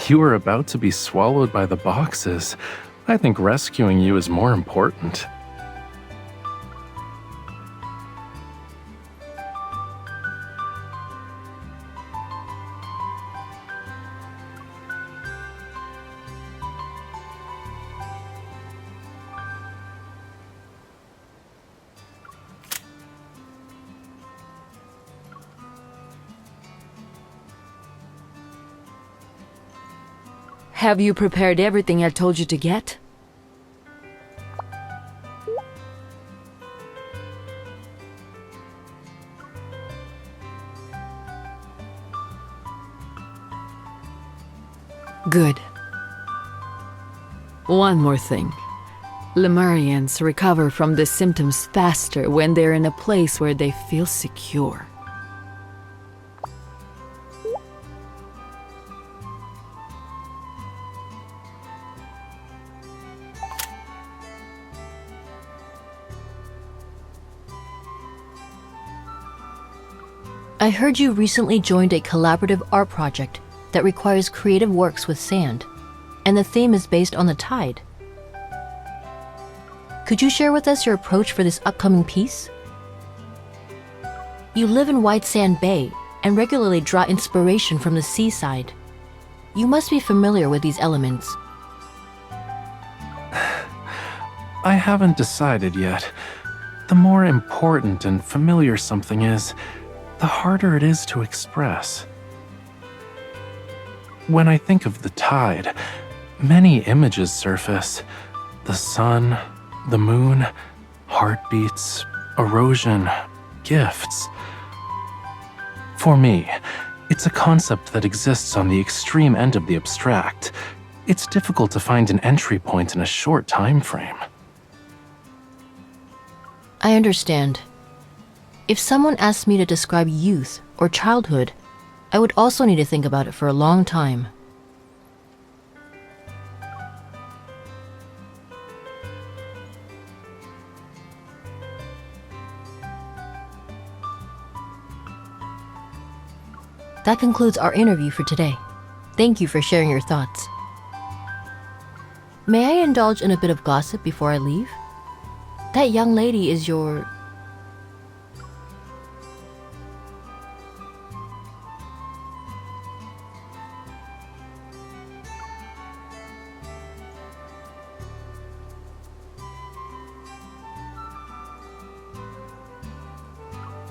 You were about to be swallowed by the boxes. I think rescuing you is more important. Have you prepared everything I told you to get? Good. One more thing. Lemurians recover from the symptoms faster when they're in a place where they feel secure. I heard you recently joined a collaborative art project that requires creative works with sand, and the theme is based on the tide. Could you share with us your approach for this upcoming piece? You live in White Sand Bay and regularly draw inspiration from the seaside. You must be familiar with these elements. I haven't decided yet. The more important and familiar something is, the harder it is to express. When I think of the tide, many images surface. The sun, the moon, heartbeats, erosion, gifts. For me, it's a concept that exists on the extreme end of the abstract. It's difficult to find an entry point in a short time frame. I understand. If someone asked me to describe youth or childhood, I would also need to think about it for a long time. That concludes our interview for today. Thank you for sharing your thoughts. May I indulge in a bit of gossip before I leave? That young lady is your...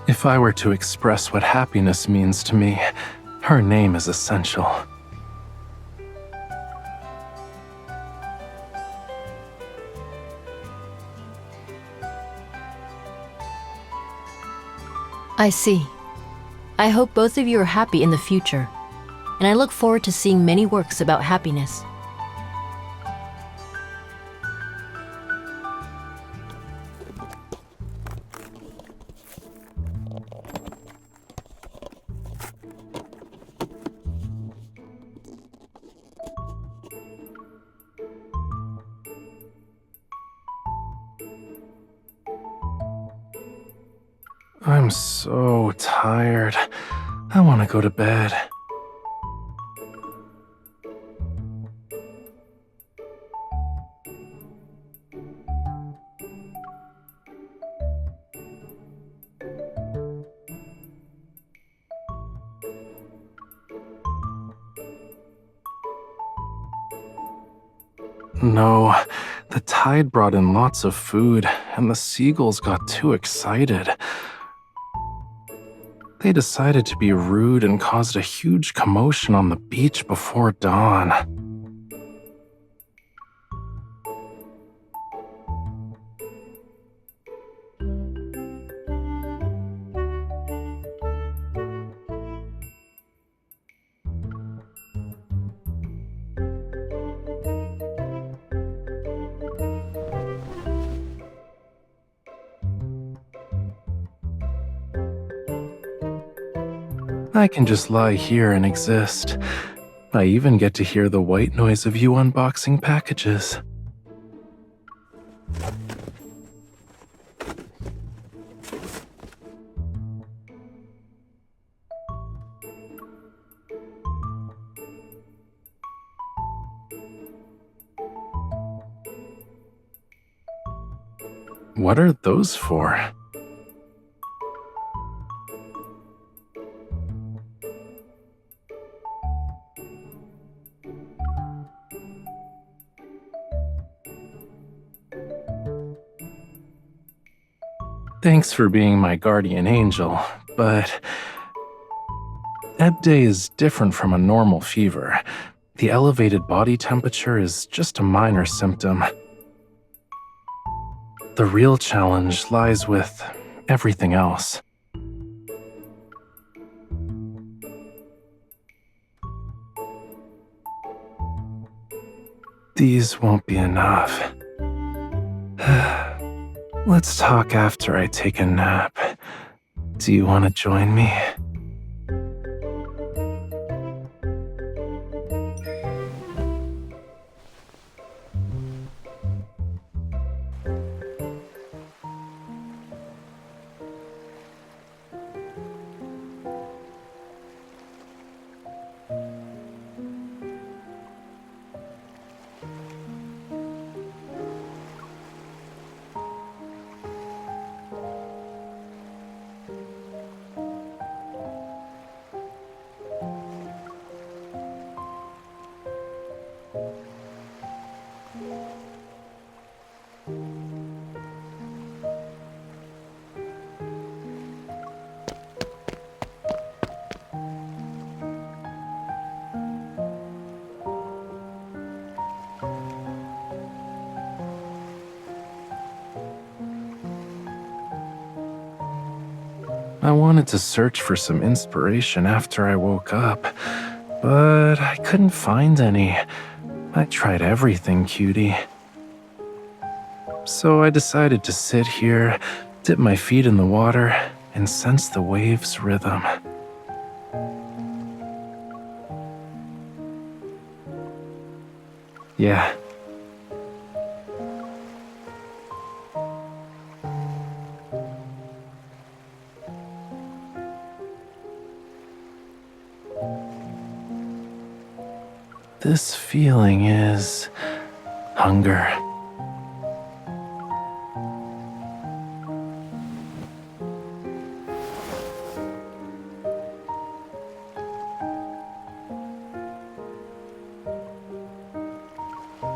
If I were to express what happiness means to me, her name is essential. I see. I hope both of you are happy in the future, and I look forward to seeing many works about happiness. I'm so tired. I want to go to bed. No, the tide brought in lots of food, and the seagulls got too excited. They decided to be rude and caused a huge commotion on the beach before dawn. I can just lie here and exist. I even get to hear the white noise of you unboxing packages. What are those for? Thanks for being my guardian angel, but Ebb Day is different from a normal fever. The elevated body temperature is just a minor symptom. The real challenge lies with everything else. These won't be enough. Let's talk after I take a nap. Do you want to join me? I wanted to search for some inspiration after I woke up, but I couldn't find any. I tried everything, cutie. So I decided to sit here, dip my feet in the water, and sense the waves' rhythm. Yeah. This feeling is hunger.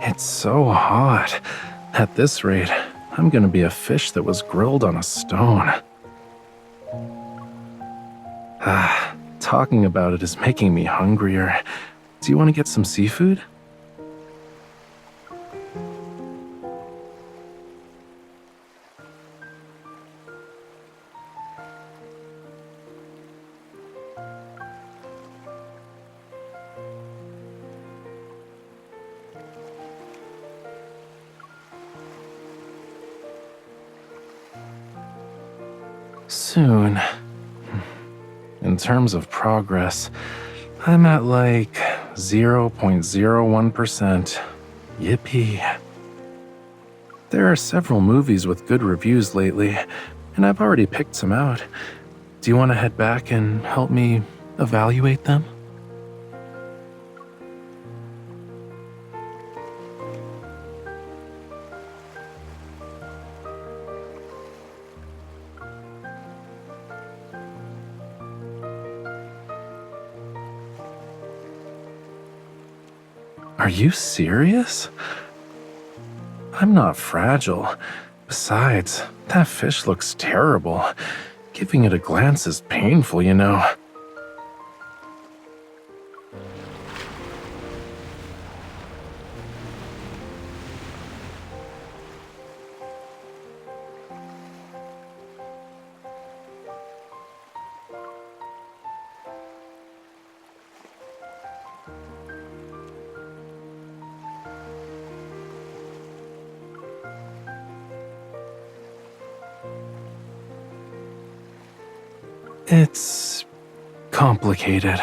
It's so hot. At this rate, I'm gonna be a fish that was grilled on a stone. Talking about it is making me hungrier. Do you want to get some seafood? Soon. In terms of progress, I'm at like 0.01%. Yippee. There are several movies with good reviews lately, and I've already picked some out. Do you want to head back and help me evaluate them? Are you serious? I'm not fragile. Besides, that fish looks terrible. Giving it a glance is painful, you know. It's complicated.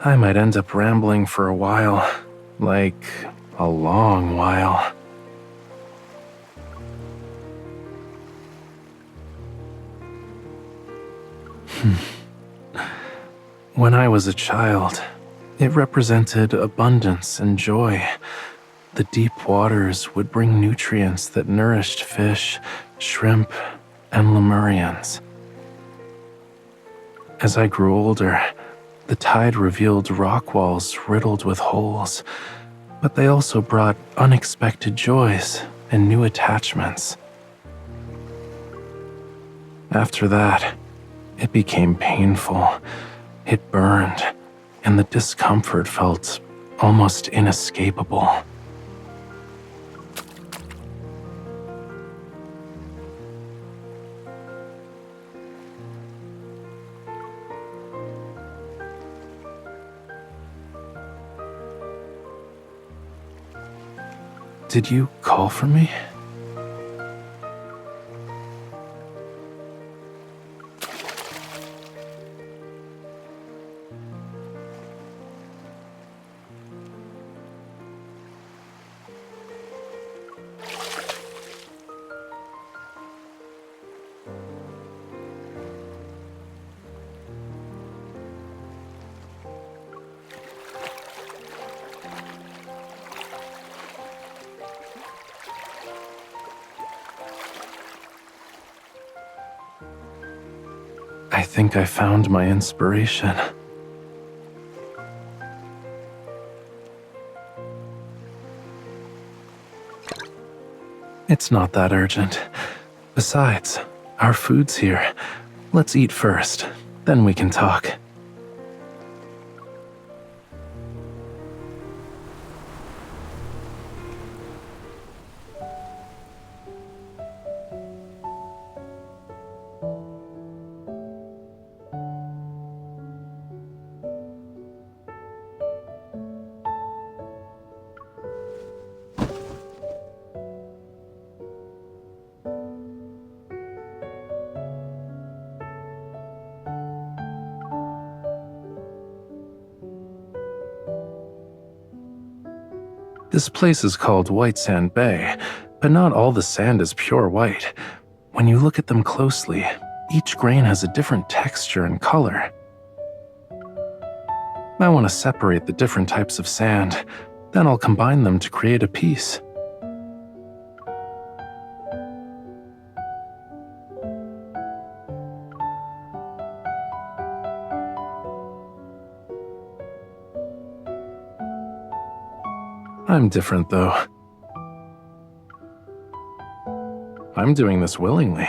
I might end up rambling for a while, like a long while. When I was a child, it represented abundance and joy. The deep waters would bring nutrients that nourished fish, shrimp, and lemurians. As I grew older, the tide revealed rock walls riddled with holes, but they also brought unexpected joys and new attachments. After that, it became painful. It burned, and the discomfort felt almost inescapable. Did you call for me? I think I found my inspiration. It's not that urgent. Besides, our food's here. Let's eat first, then we can talk. This place is called White Sand Bay, but not all the sand is pure white. When you look at them closely, each grain has a different texture and color. I want to separate the different types of sand, then I'll combine them to create a piece. I'm different, though. I'm doing this willingly.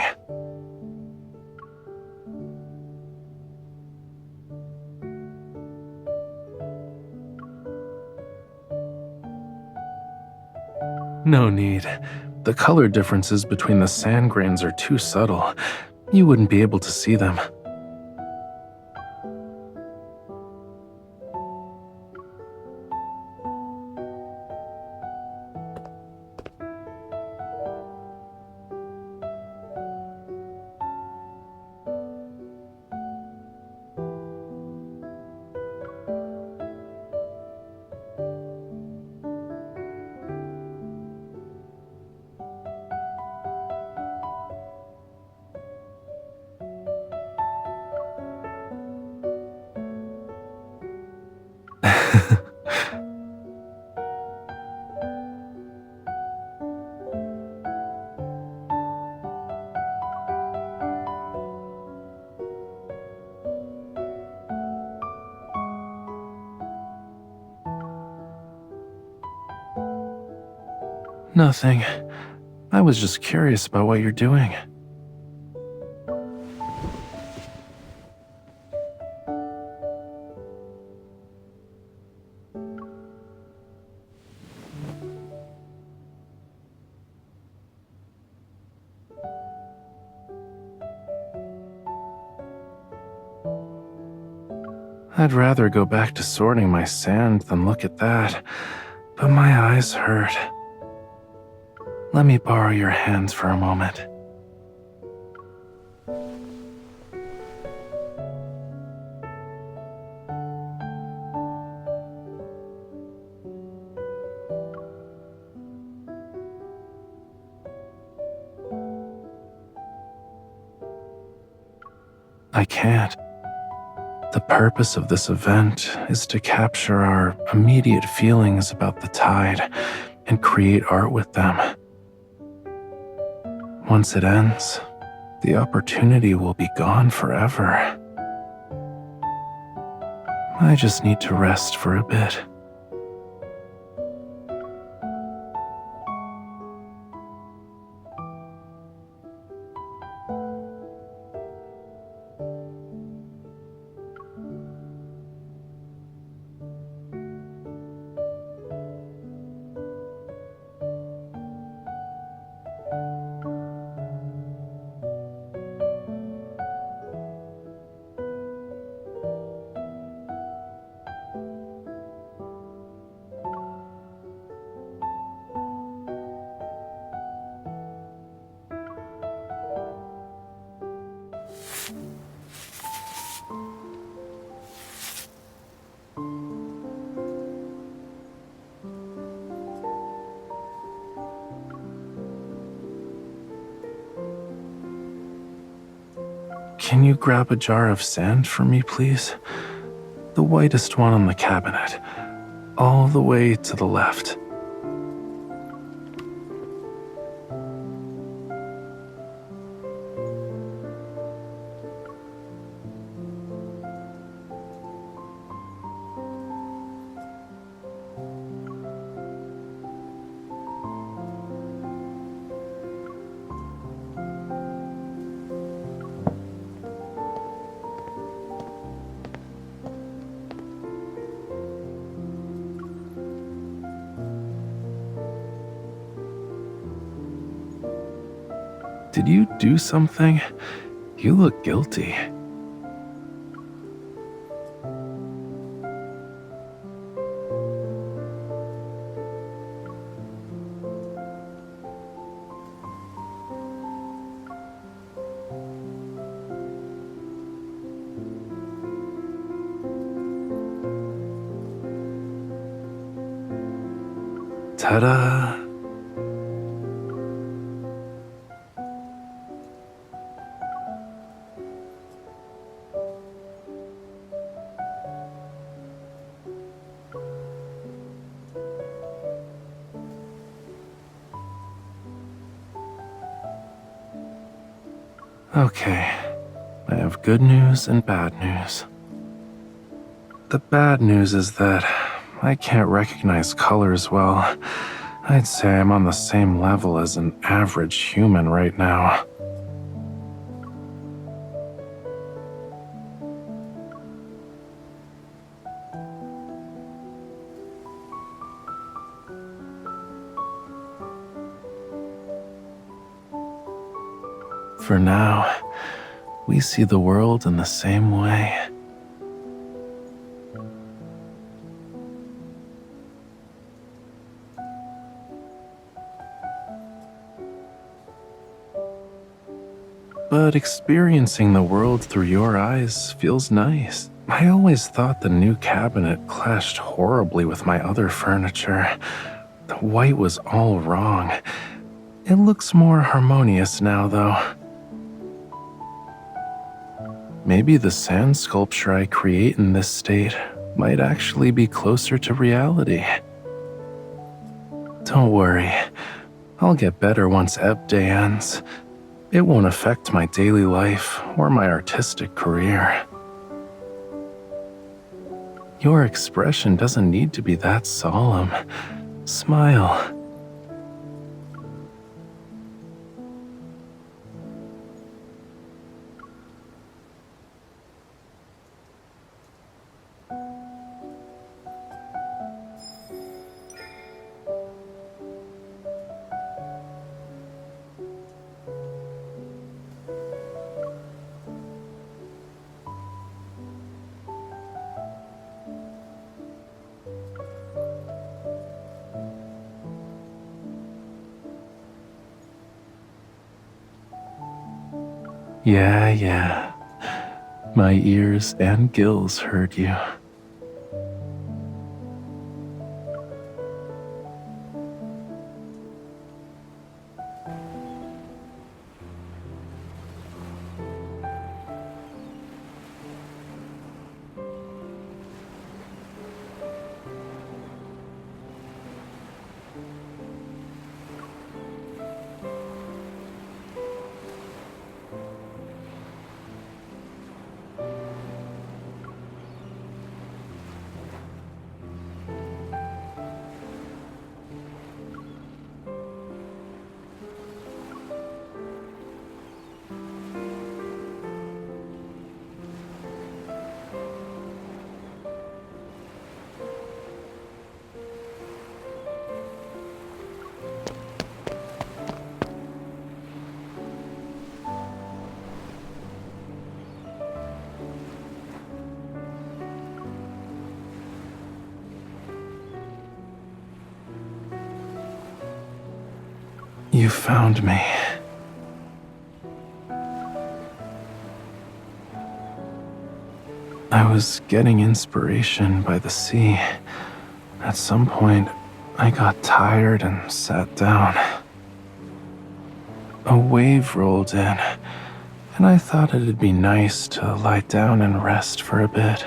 No need. The color differences between the sand grains are too subtle. You wouldn't be able to see them. Nothing. I was just curious about what you're doing. I'd rather go back to sorting my sand than look at that, but my eyes hurt. Let me borrow your hands for a moment. I can't. The purpose of this event is to capture our immediate feelings about the tide and create art with them. Once it ends, the opportunity will be gone forever. I just need to rest for a bit. Can you grab a jar of sand for me, please? The whitest one on the cabinet, all the way to the left. Did you do something? You look guilty. Ta-da! Okay, I have good news and bad news. The bad news is that I can't recognize colors well. I'd say I'm on the same level as an average human right now. For now, we see the world in the same way. But experiencing the world through your eyes feels nice. I always thought the new cabinet clashed horribly with my other furniture. The white was all wrong. It looks more harmonious now, though. Maybe the sand sculpture I create in this state might actually be closer to reality. Don't worry, I'll get better once Ebb Day ends. It won't affect my daily life or my artistic career. Your expression doesn't need to be that solemn. Smile. Yeah. My ears and gills heard you. You found me. I was getting inspiration by the sea. At some point, I got tired and sat down. A wave rolled in, and I thought it'd be nice to lie down and rest for a bit.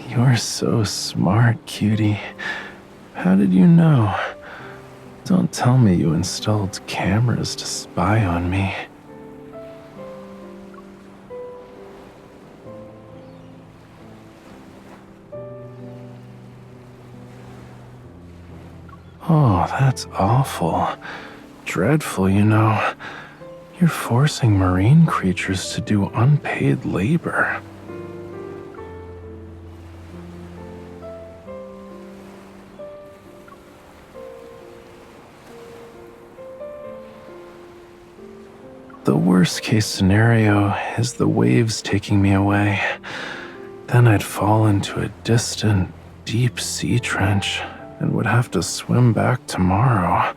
You're so smart, cutie. How did you know? Don't tell me you installed cameras to spy on me. Oh, that's awful. Dreadful, you know. You're forcing marine creatures to do unpaid labor. The worst case scenario is the waves taking me away. Then I'd fall into a distant, deep sea trench and would have to swim back tomorrow.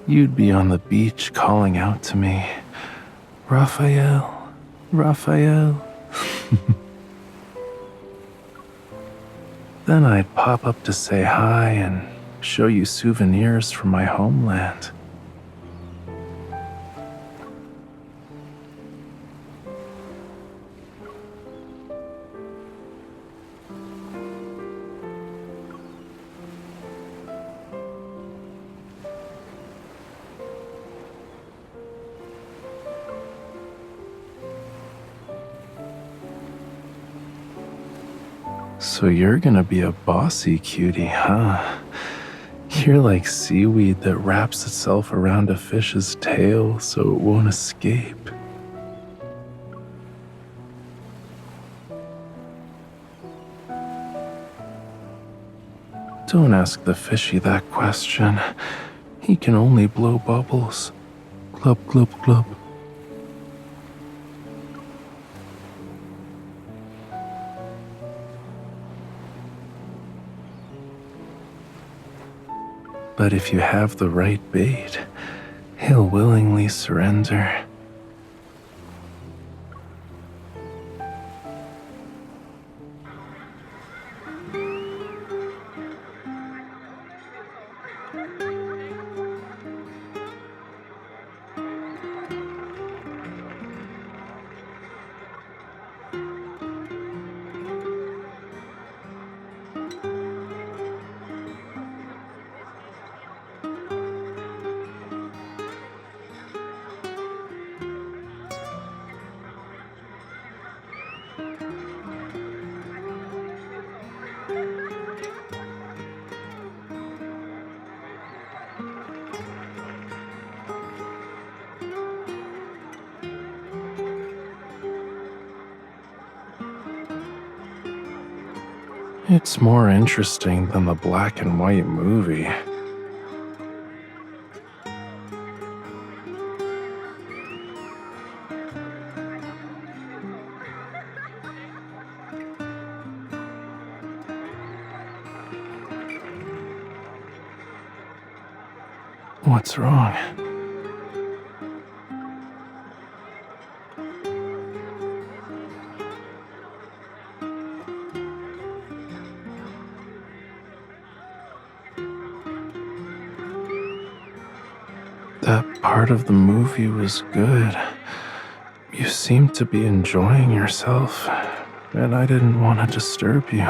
You'd be on the beach calling out to me, Rafayel, Rafayel. Then I'd pop up to say hi and show you souvenirs from my homeland. So you're gonna be a bossy cutie, huh? You're like seaweed that wraps itself around a fish's tail so it won't escape. Don't ask the fishy that question. He can only blow bubbles. Glub, glub, glub. But if you have the right bait, he'll willingly surrender. It's more interesting than the black and white movie. What's wrong? That part of the movie was good. You seemed to be enjoying yourself, and I didn't want to disturb you.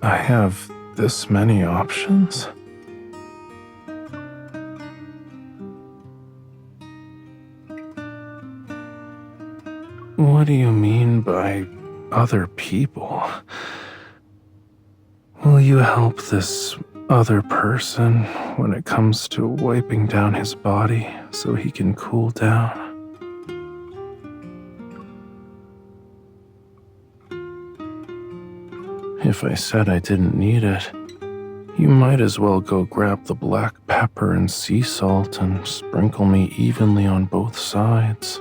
I have this many options? What do you mean by other people? Will you help this other person when it comes to wiping down his body so he can cool down? If I said I didn't need it, you might as well go grab the black pepper and sea salt and sprinkle me evenly on both sides.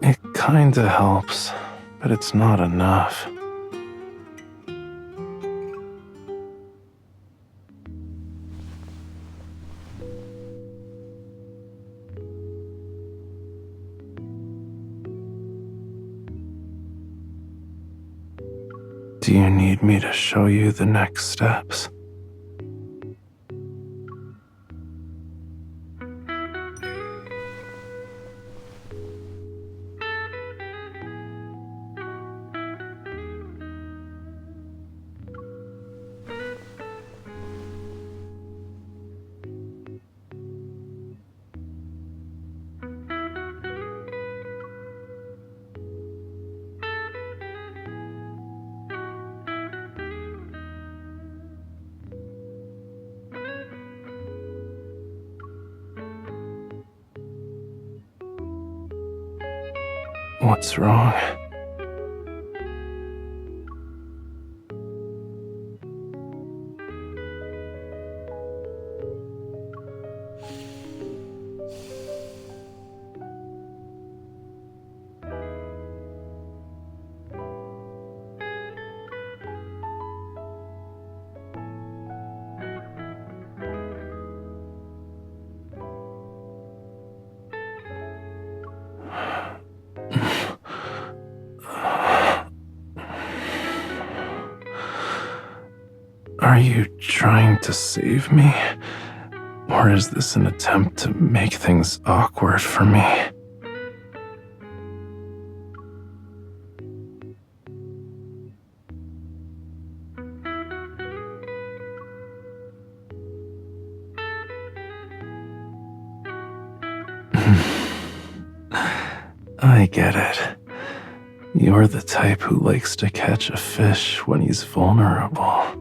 It kinda helps, but it's not enough. Do you need me to show you the next steps? What's wrong? Are you trying to save me? Or is this an attempt to make things awkward for me? I get it. You're the type who likes to catch a fish when he's vulnerable.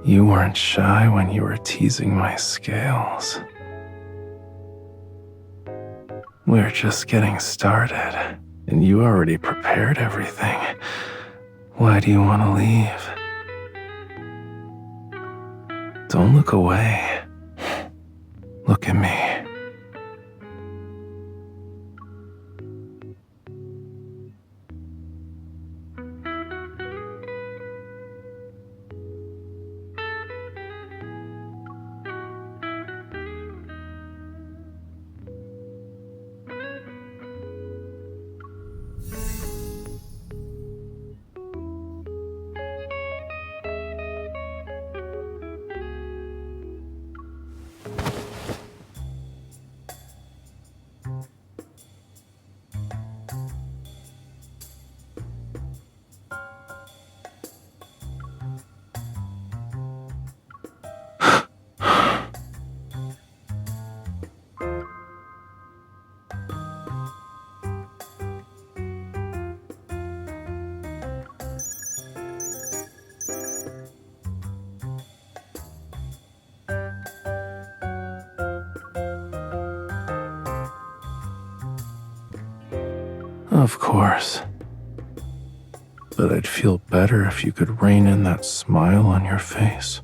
You weren't shy when you were teasing my scales. We're just getting started, and you already prepared everything. Why do you want to leave? Don't look away. Look at me. Of course. But I'd feel better if you could rein in that smile on your face.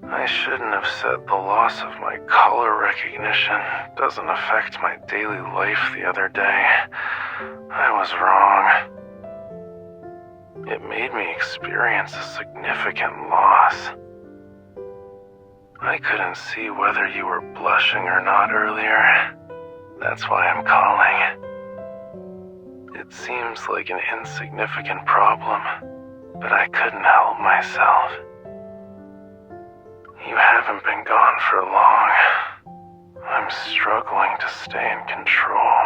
I shouldn't have said the loss of my color recognition doesn't affect my daily life the other day. I was wrong. It made me experience a significant loss. I couldn't see whether you were blushing or not earlier. That's why I'm calling. It seems like an insignificant problem, but I couldn't help myself. You haven't been gone for long. I'm struggling to stay in control.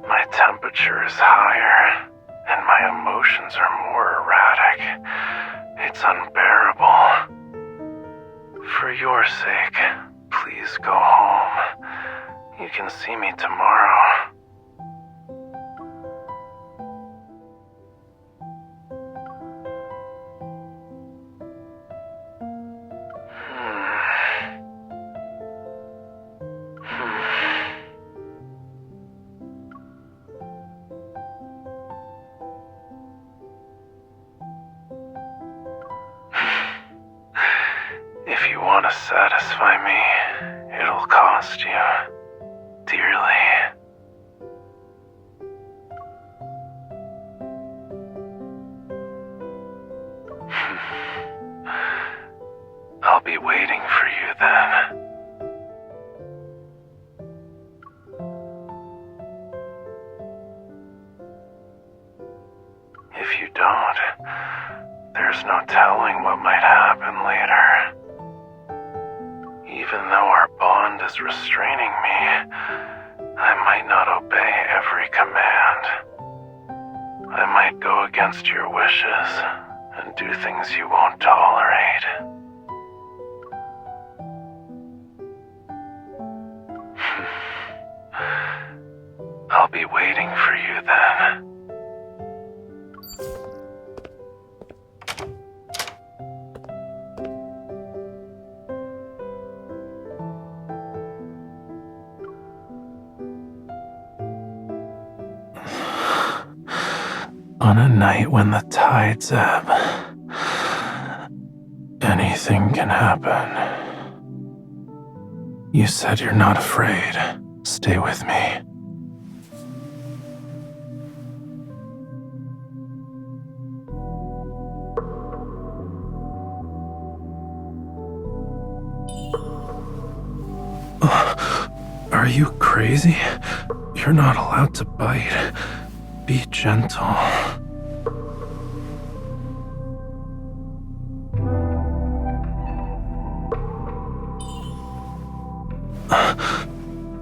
My temperature is higher, and my emotions are more erratic. It's unbearable. For your sake, please go home. You can see me tomorrow. If you want to satisfy me, it'll cost you dearly. I'll be waiting for you then. If you don't, there's no telling what might happen later. Even though our bond is restraining me, I might not obey every command. I might go against your wishes and do things you won't tolerate. I'll be waiting for you then. On a night when the tides ebb, anything can happen. You said you're not afraid. Stay with me. Are you crazy? You're not allowed to bite. Be gentle.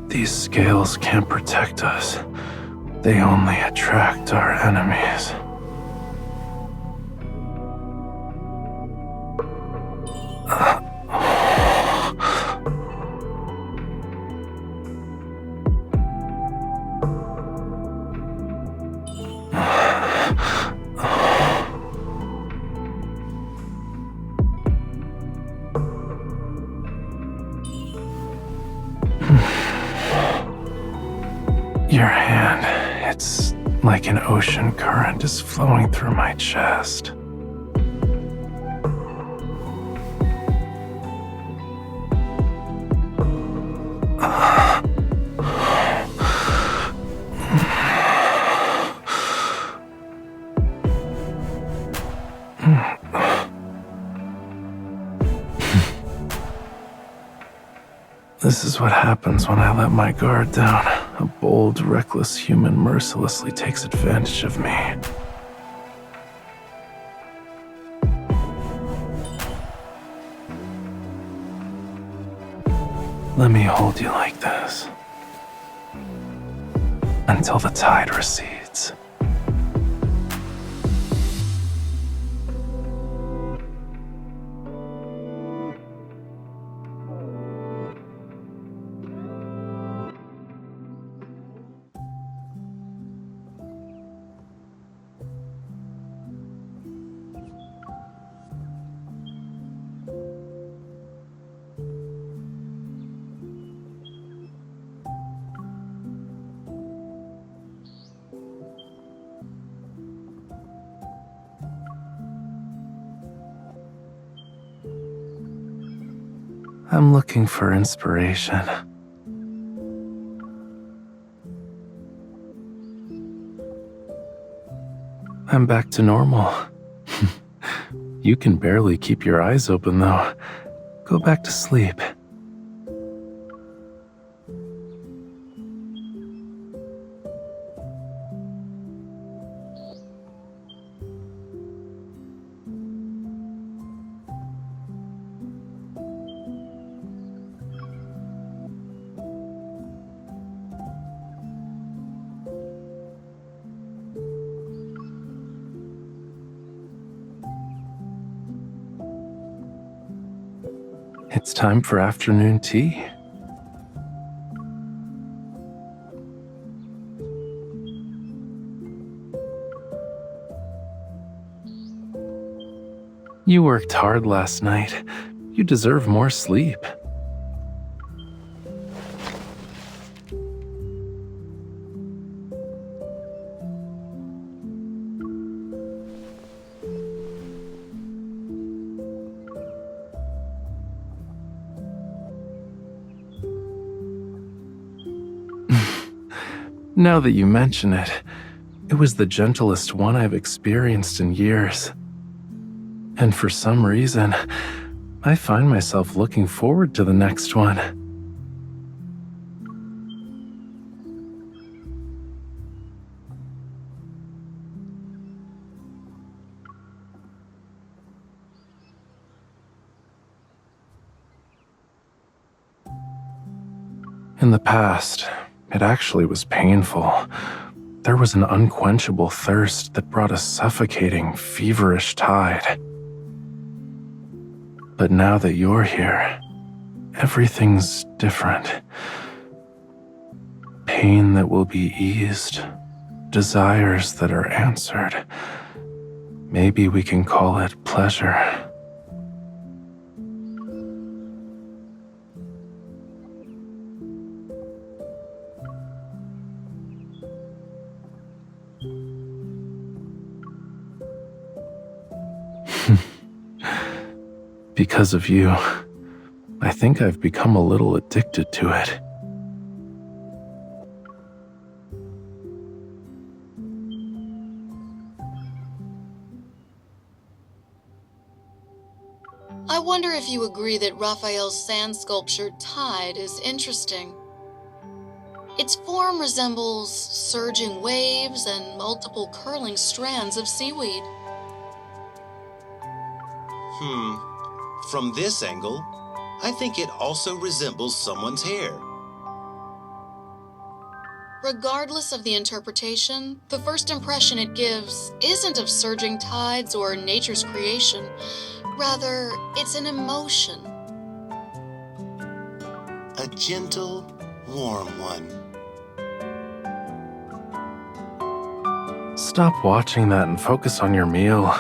These scales can't protect us. They only attract our enemies. Your hand, it's like an ocean current is flowing through my chest. This is what happens when I let my guard down. A bold, reckless human mercilessly takes advantage of me. Let me hold you like this until the tide recedes. I'm looking for inspiration. I'm back to normal. You can barely keep your eyes open, though. Go back to sleep. It's time for afternoon tea. You worked hard last night. You deserve more sleep. Now that you mention it, it was the gentlest one I've experienced in years. And for some reason, I find myself looking forward to the next one. In the past, it actually was painful. There was an unquenchable thirst that brought a suffocating, feverish tide. But now that you're here, everything's different. Pain that will be eased, desires that are answered. Maybe we can call it pleasure. Because of you, I think I've become a little addicted to it. I wonder if you agree that Raphael's sand sculpture Tide is interesting. Its form resembles surging waves and multiple curling strands of seaweed. From this angle, I think it also resembles someone's hair. Regardless of the interpretation, the first impression it gives isn't of surging tides or nature's creation. Rather, it's an emotion. A gentle, warm one. Stop watching that and focus on your meal.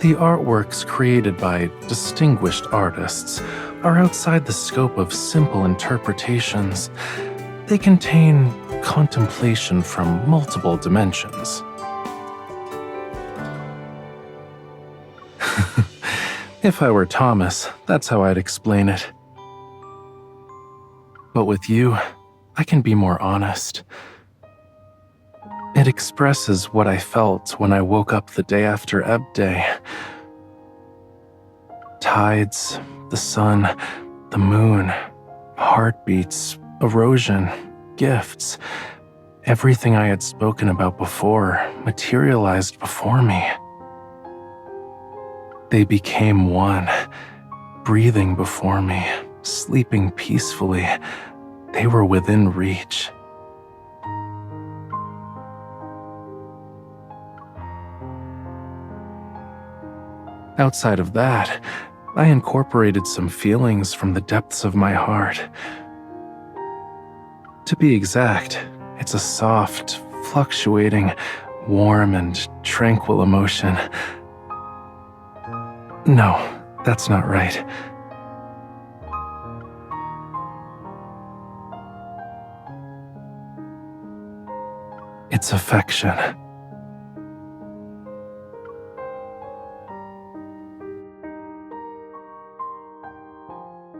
The artworks created by distinguished artists are outside the scope of simple interpretations. They contain contemplation from multiple dimensions. If I were Thomas, that's how I'd explain it. But with you, I can be more honest. It expresses what I felt when I woke up the day after Ebb Day. Tides, the sun, the moon, heartbeats, erosion, gifts. Everything I had spoken about before materialized before me. They became one, breathing before me, sleeping peacefully. They were within reach. Outside of that, I incorporated some feelings from the depths of my heart. To be exact, it's a soft, fluctuating, warm and tranquil emotion. No, that's not right. It's affection.